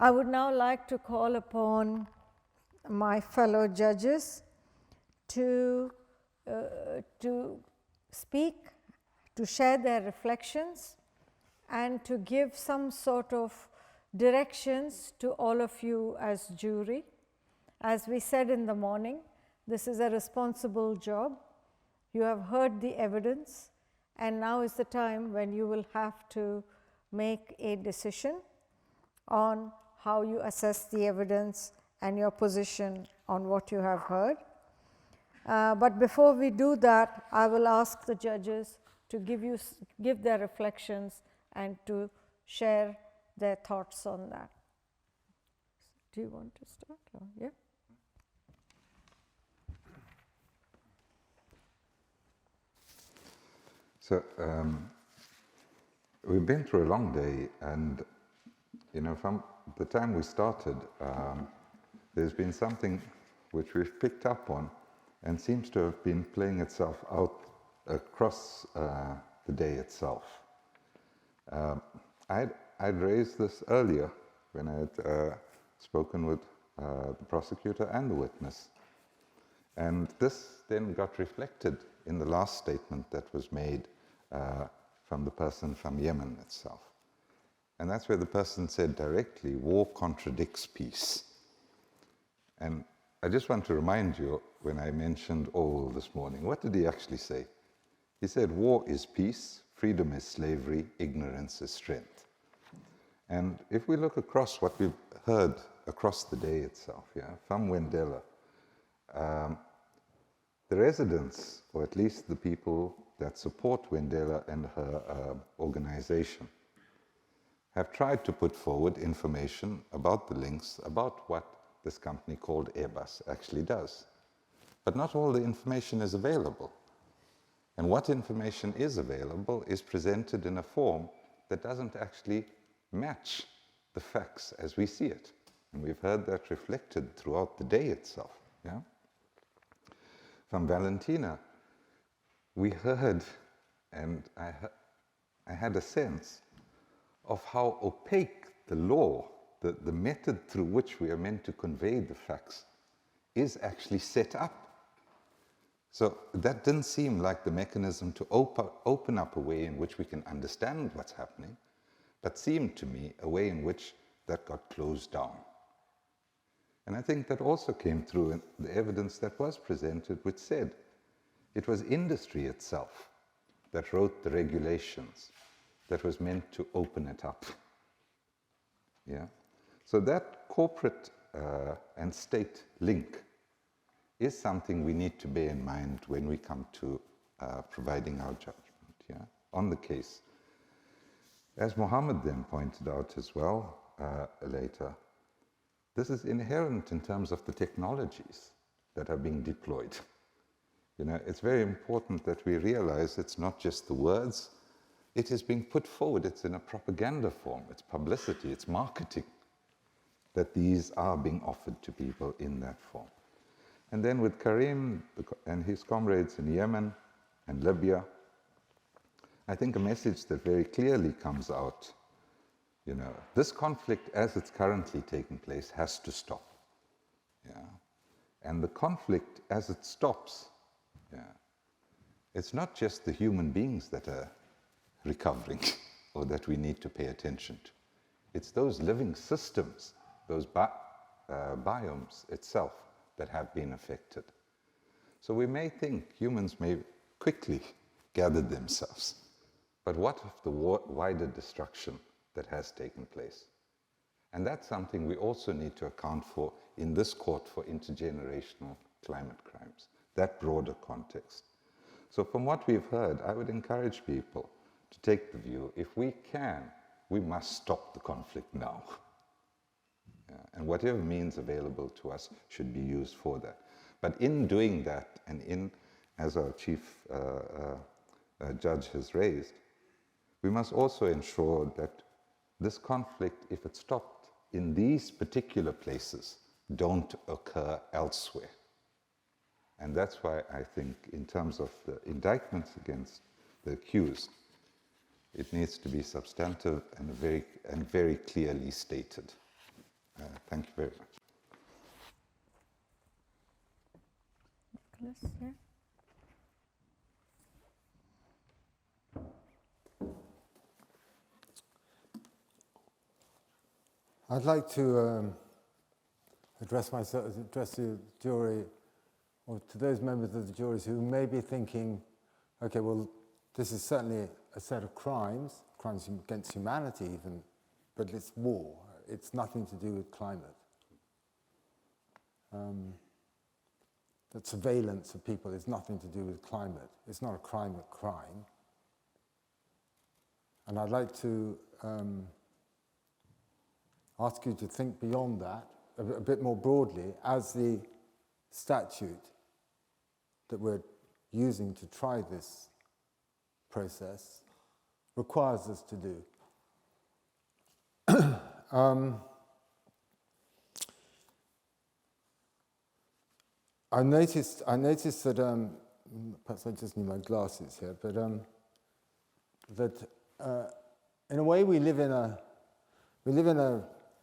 I would now like to call upon my fellow judges to speak, to share their reflections, and to give some sort of directions to all of you as jury. As we said in the morning, this is a responsible job. You have heard the evidence, and now is the time when you will have to make a decision on how you assess the evidence and your position on what you have heard. But before we do that, I will ask the judges to give their reflections and to share their thoughts on that. Do you want to start? Or, yeah. So we've been through a long day, and from the time we started, there's been something which we've picked up on and seems to have been playing itself out across the day itself. I'd raised this earlier when I had spoken with the prosecutor and the witness, and this then got reflected in the last statement that was made from the person from Yemen itself. And that's where the person said directly, war contradicts peace. And I just want to remind you, when I mentioned Orwell this morning, what did he actually say? He said, war is peace, freedom is slavery, ignorance is strength. And if we look across what we've heard across the day itself, from Wendella, the residents, or at least the people that support Wendella and her organization, have tried to put forward information about the links, about what this company called Airbus actually does. But not all the information is available. And what information is available is presented in a form that doesn't actually match the facts as we see it. And we've heard that reflected throughout the day itself. From Valentina, we heard, and I had a sense of how opaque the law, the method through which we are meant to convey the facts, is actually set up. So that didn't seem like the mechanism to open up a way in which we can understand what's happening, but seemed to me a way in which that got closed down. And I think that also came through in the evidence that was presented, which said it was industry itself that wrote the regulations that was meant to open it up. So that corporate and state link is something we need to bear in mind when we come to providing our judgment on the case. As Mohammed then pointed out as well later, this is inherent in terms of the technologies that are being deployed. It's very important that we realize it's not just the words, it is being put forward, it's in a propaganda form, it's publicity, it's marketing, that these are being offered to people in that form. And then with Karim and his comrades in Yemen and Libya, I think a message that very clearly comes out, this conflict as it's currently taking place has to stop. And the conflict as it stops, it's not just the human beings that are recovering or that we need to pay attention to. It's those living systems, those biomes itself that have been affected. So we may think humans may quickly gather themselves, but what of the wider destruction that has taken place? And that's something we also need to account for in this court for intergenerational climate crimes, that broader context. So from what we've heard, I would encourage people to take the view, if we can, we must stop the conflict now. And whatever means available to us should be used for that. But in doing that, and as our chief judge has raised, we must also ensure that this conflict, if it stopped in these particular places, don't occur elsewhere. And that's why I think in terms of the indictments against the accused, it needs to be substantive and very clearly stated. Thank you very much. Nicholas, yeah. I'd like to address the jury, or to those members of the juries who may be thinking, okay, well, this is certainly a set of crimes against humanity even, but it's war. It's nothing to do with climate. That surveillance of people is nothing to do with climate. It's not a climate crime. And I'd like to ask you to think beyond that, a bit more broadly, as the statute that we're using to try this process requires us to do. I noticed that, perhaps I just need my glasses here, but that in a way we live in a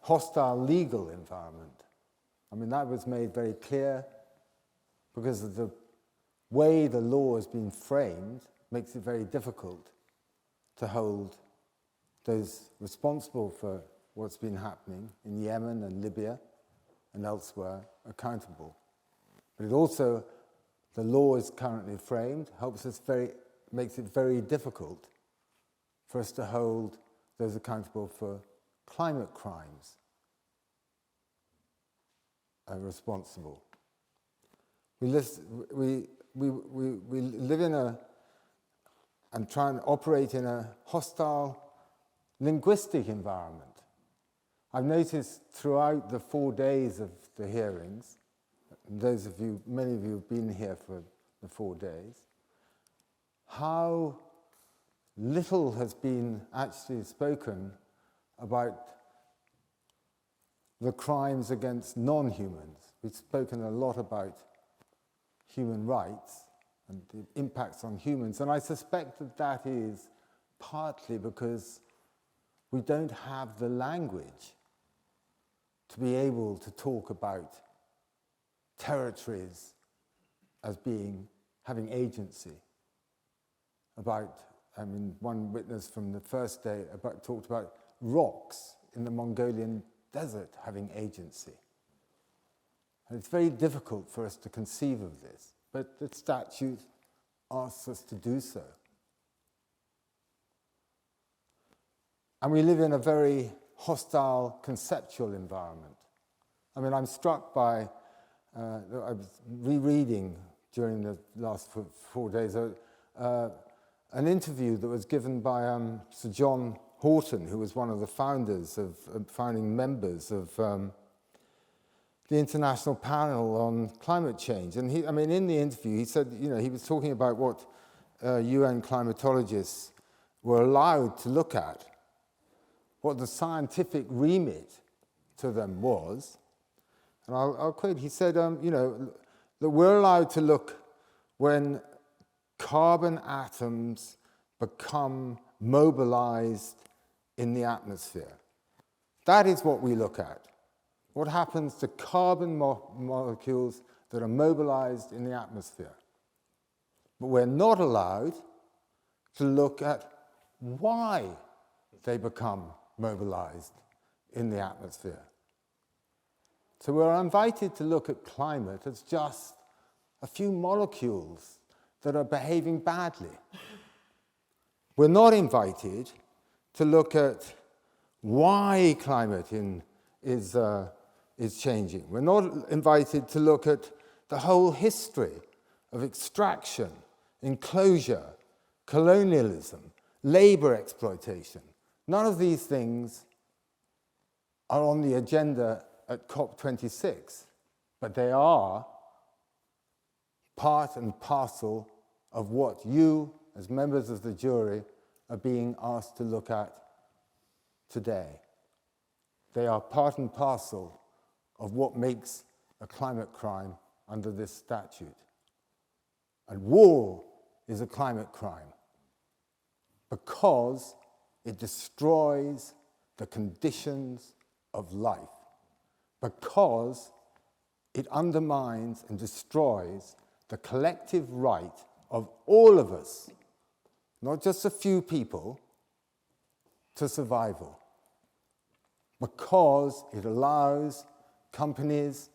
hostile legal environment. I mean, that was made very clear because of the way the law has been framed makes it very difficult to hold those responsible for what's been happening in Yemen and Libya and elsewhere accountable. But it also, the law is currently framed, makes it very difficult for us to hold those accountable for climate crimes responsible. We live in and try and operate in a hostile linguistic environment. I've noticed throughout the 4 days of the hearings, many of you have been here for the 4 days, how little has been actually spoken about the crimes against non-humans. We've spoken a lot about human rights and the impacts on humans, and I suspect that is partly because we don't have the language to be able to talk about territories as having agency. One witness from the first day talked about rocks in the Mongolian desert having agency. And it's very difficult for us to conceive of this, but the statute asks us to do so. And we live in a very hostile conceptual environment. I mean, I'm struck by, I was rereading during the last 4 days, an interview that was given by Sir John Horton, who was one of the founding members of the International Panel on Climate Change. And in the interview, he said, he was talking about what UN climatologists were allowed to look at, what the scientific remit to them was. And I'll quote, he said, that we're allowed to look when carbon atoms become mobilized in the atmosphere. That is what we look at. What happens to carbon molecules that are mobilized in the atmosphere. But we're not allowed to look at why they become mobilized in the atmosphere. So we're invited to look at climate as just a few molecules that are behaving badly. We're not invited to look at why climate is changing. We're not invited to look at the whole history of extraction, enclosure, colonialism, labor exploitation. None of these things are on the agenda at COP26, but they are part and parcel of what you, as members of the jury, are being asked to look at today. They are part and parcel of what makes a climate crime under this statute. And war is a climate crime because it destroys the conditions of life. because it undermines and destroys the collective right of all of us, not just a few people, to survival. Because it allows companies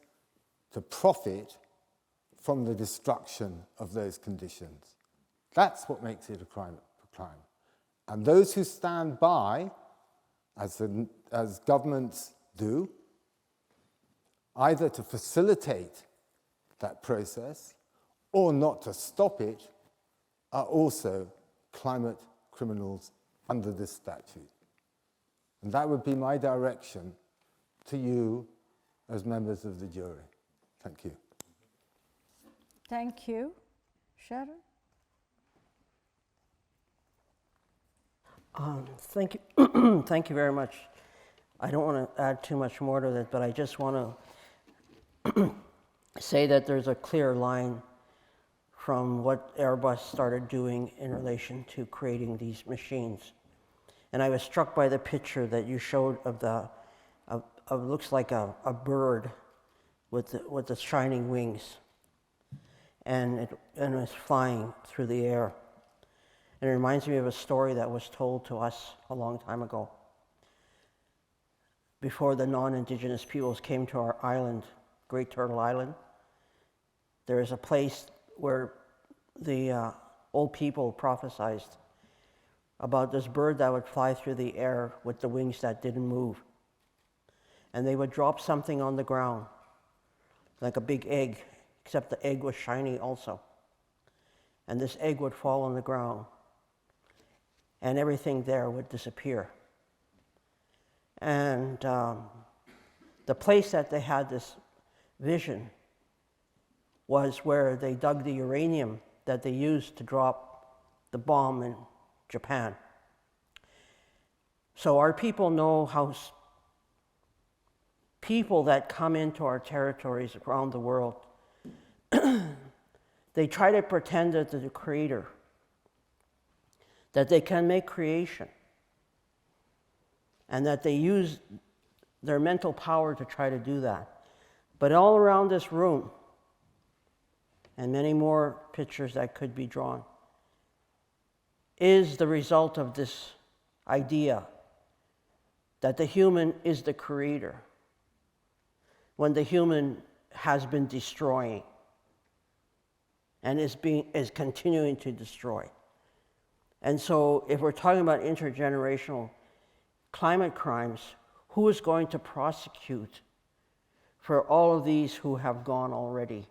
to profit from the destruction of those conditions. That's what makes it a crime. And those who stand by, as governments do, either to facilitate that process or not to stop it, are also climate criminals under this statute. And that would be my direction to you as members of the jury. Thank you. Thank you. Sharon? Thank you. Thank you very much. I don't want to add too much more to that, but I just want to say that there's a clear line from what Airbus started doing in relation to creating these machines. And I was struck by the picture that you showed of looks like a bird with the shining wings, and it was flying through the air. And it reminds me of a story that was told to us a long time ago. Before the non-indigenous peoples came to our island, Great Turtle Island, there is a place where the old people prophesied about this bird that would fly through the air with the wings that didn't move. And they would drop something on the ground, like a big egg, except the egg was shiny also. And this egg would fall on the ground, and everything there would disappear. And the place that they had this vision was where they dug the uranium that they used to drop the bomb in Japan. So our people know how people that come into our territories around the world, they try to pretend that they're the creator, that they can make creation, and that they use their mental power to try to do that. But all around this room, and many more pictures that could be drawn, is the result of this idea that the human is the creator, when the human has been destroying and is continuing to destroy. And so if we're talking about intergenerational climate crimes, who is going to prosecute for all of these who have gone already,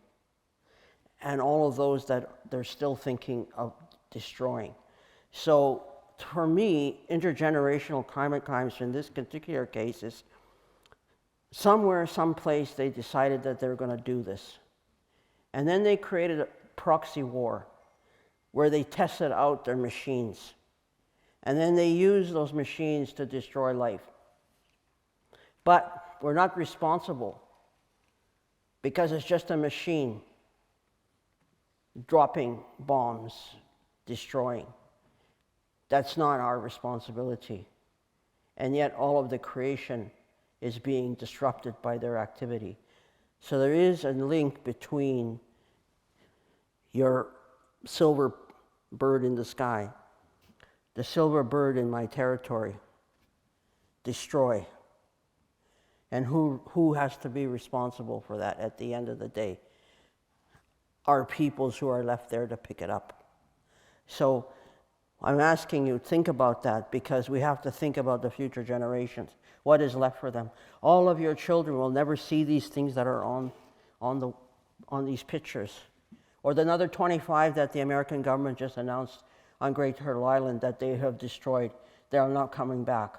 and all of those that they're still thinking of destroying? So for me, intergenerational climate crimes in this particular case is somewhere, someplace, they decided that they're going to do this. And then they created a proxy war where they tested out their machines. And then they used those machines to destroy life. But we're not responsible because it's just a machine dropping bombs, destroying. That's not our responsibility. And yet all of the creation is being disrupted by their activity. So there is a link between your silver bird in the sky, the silver bird in my territory, destroy. And who has to be responsible for that at the end of the day? Our peoples who are left there to pick it up. So I'm asking you, think about that, because we have to think about the future generations. What is left for them? All of your children will never see these things that are on these pictures. Or the another 25 that the American government just announced on Great Turtle Island that they have destroyed. They are not coming back.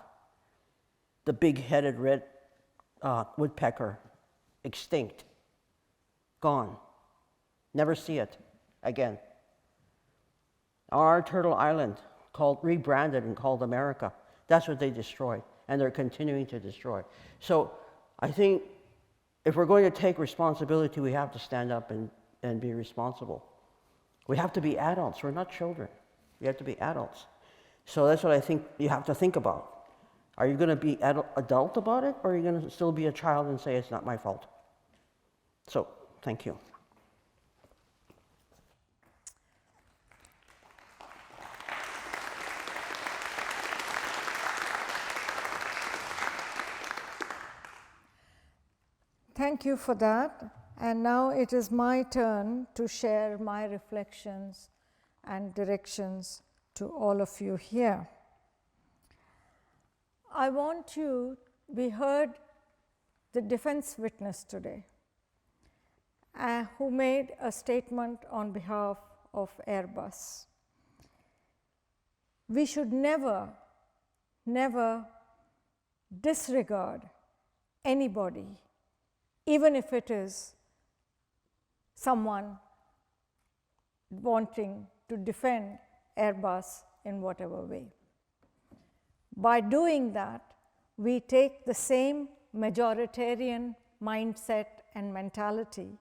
The big-headed red woodpecker, extinct, gone. Never see it again. Our Turtle Island, rebranded and called America, that's what they destroyed, and they're continuing to destroy. So I think if we're going to take responsibility, we have to stand up and be responsible. We have to be adults. We're not children. We have to be adults. So that's what I think you have to think about. Are you going to be adult about it, or are you going to still be a child and say it's not my fault? So, thank you. Thank you for that. And now it is my turn to share my reflections and directions to all of you here. I want you, we heard the defense witness today who made a statement on behalf of Airbus. We should never, never disregard anybody, even if it is someone wanting to defend Airbus in whatever way. By doing that, we take the same majoritarian mindset and mentality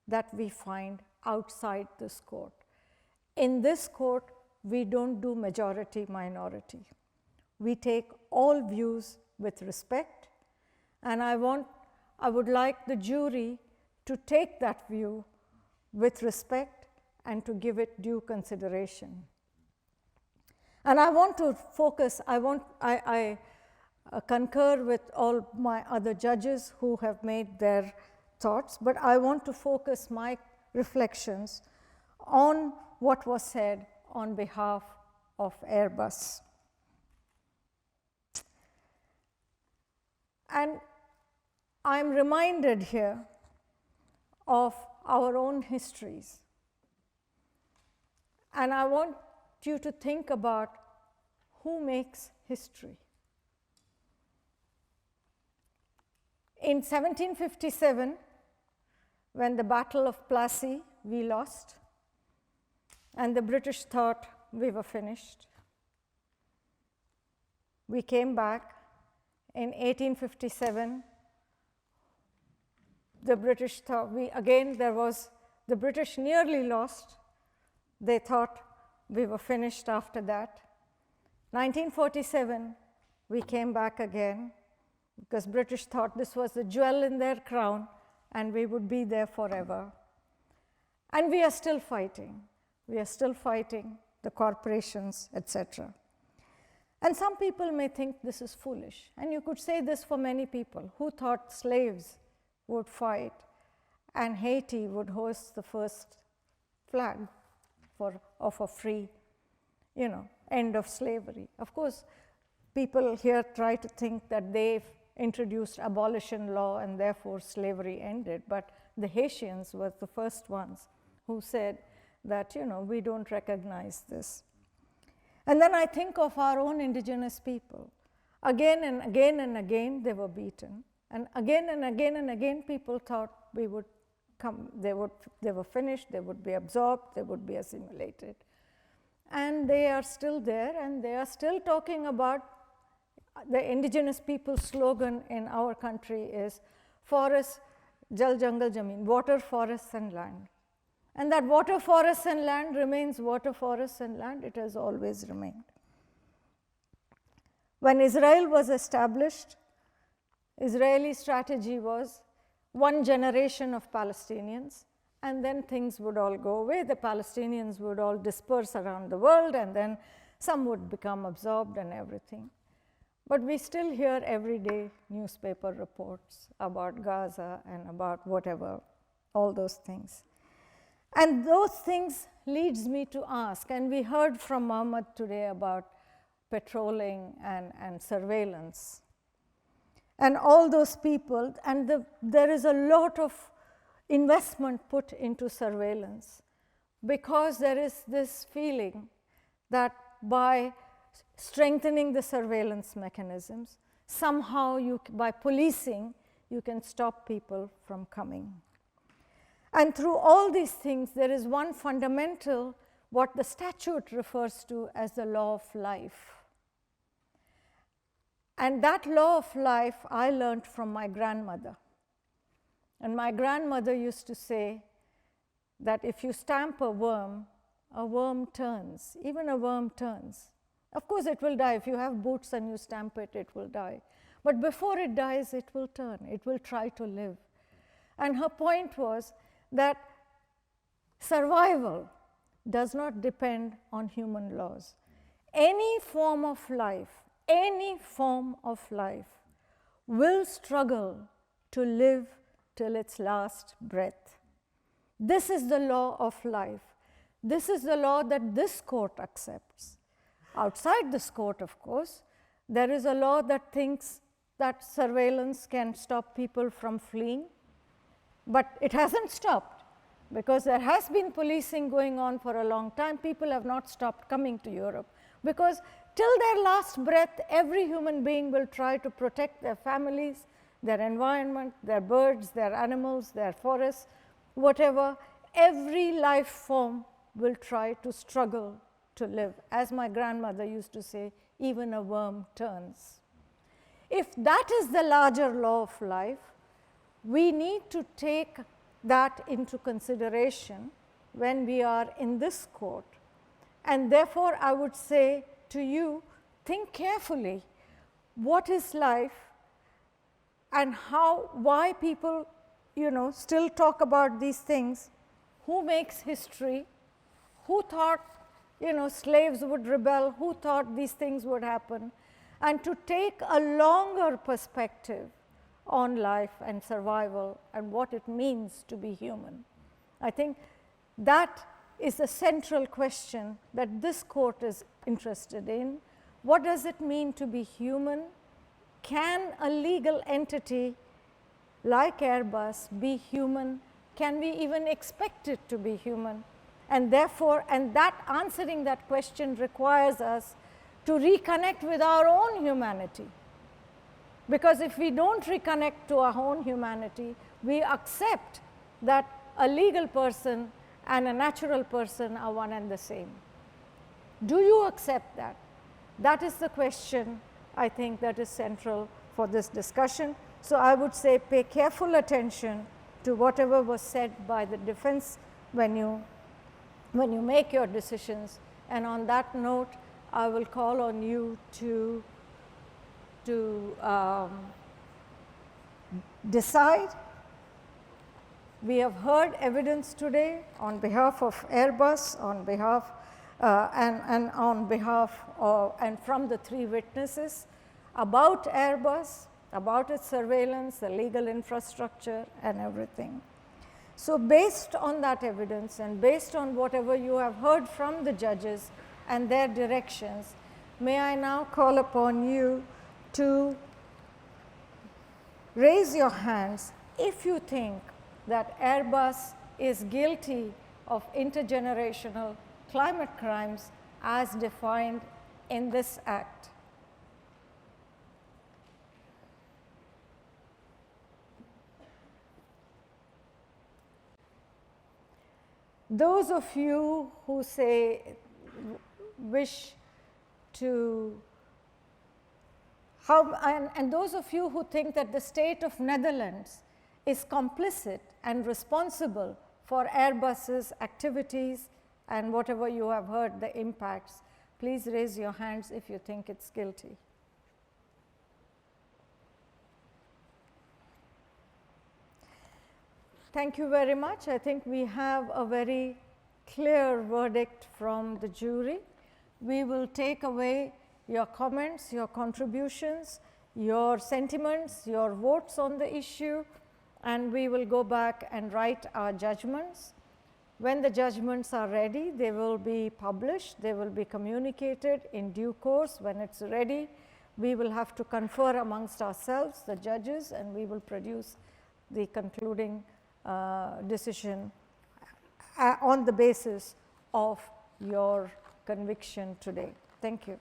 that we find outside this court. In this court, we don't do majority-minority. We take all views with respect, and I would like the jury to take that view with respect and to give it due consideration. And I want to focus, I concur with all my other judges who have made their thoughts, but I want to focus my reflections on what was said on behalf of Airbus. And I'm reminded here of our own histories. And I want you to think about who makes history. In 1757, when the Battle of Plassey, we lost, and the British thought we were finished. We came back. In 1857, the British thought, the British nearly lost. They thought we were finished after that. 1947, we came back again because British thought this was the jewel in their crown and we would be there forever. And we are still fighting. We are still fighting the corporations, etc. And some people may think this is foolish. And you could say this for many people who thought slaves would fight and Haiti would host the first flag of a free, end of slavery. Of course, people here try to think that they've introduced abolition law and therefore slavery ended, but the Haitians were the first ones who said that, we don't recognize this. And then I think of our own indigenous people. Again and again and again, they were beaten. And again and again and again, people thought we would come, they were finished, they would be absorbed, they would be assimilated. And they are still there, and they are still talking about the indigenous people's slogan in our country is forest, jal, jangal, jameen, water, forests, and land. And that water, forests, and land remains water, forests, and land. It has always remained. When Israel was established, Israeli strategy was one generation of Palestinians, and then things would all go away. The Palestinians would all disperse around the world, and then some would become absorbed and everything. But we still hear every day newspaper reports about Gaza and about whatever, all those things. And those things leads me to ask, and we heard from Mohammed today about patrolling and surveillance. And all those people, and there is a lot of investment put into surveillance because there is this feeling that by strengthening the surveillance mechanisms, somehow by policing, you can stop people from coming. And through all these things, there is one fundamental, what the statute refers to as the law of life. And that law of life I learned from my grandmother. And my grandmother used to say that if you stamp a worm turns, even a worm turns. Of course, it will die. If you have boots and you stamp it, it will die. But before it dies, it will turn. It will try to live. And her point was that survival does not depend on human laws. Any form of life will struggle to live till its last breath. This is the law of life. This is the law that this court accepts. Outside this court, of course, there is a law that thinks that surveillance can stop people from fleeing, but it hasn't stopped, because there has been policing going on for a long time. People have not stopped coming to Europe, because till their last breath, every human being will try to protect their families, their environment, their birds, their animals, their forests, whatever. Every life form will try to struggle to live. As my grandmother used to say, even a worm turns. If that is the larger law of life, we need to take that into consideration when we are in this court. And therefore, I would say to you, think carefully, what is life and why people, still talk about these things. Who makes history? Who thought, slaves would rebel? Who thought these things would happen? And to take a longer perspective on life and survival and what it means to be human. I think that is a central question that this court is interested in. What does it mean to be human? Can a legal entity like Airbus be human? Can we even expect it to be human? And therefore, answering that question requires us to reconnect with our own humanity. Because if we don't reconnect to our own humanity, we accept that a legal person and a natural person are one and the same. Do you accept that? That is the question, I think, that is central for this discussion. So I would say pay careful attention to whatever was said by the defense when you make your decisions. And on that note, I will call on you to decide. We have heard evidence today on behalf of Airbus, on behalf and on behalf of, and from the three witnesses about Airbus, about its surveillance, the legal infrastructure, and everything. So based on that evidence and based on whatever you have heard from the judges and their directions, may I now call upon you to raise your hands if you think that Airbus is guilty of intergenerational climate crimes as defined in this act. Those of you who wish to, and those of you who think that the state of Netherlands is complicit and responsible for Airbus's activities and whatever you have heard, the impacts, please raise your hands if you think it's guilty. Thank you very much. I think we have a very clear verdict from the jury. We will take away your comments, your contributions, your sentiments, your votes on the issue, and we will go back and write our judgments. When the judgments are ready, they will be published, they will be communicated in due course. When it's ready, we will have to confer amongst ourselves, the judges, and we will produce the concluding decision on the basis of your conviction today. Thank you.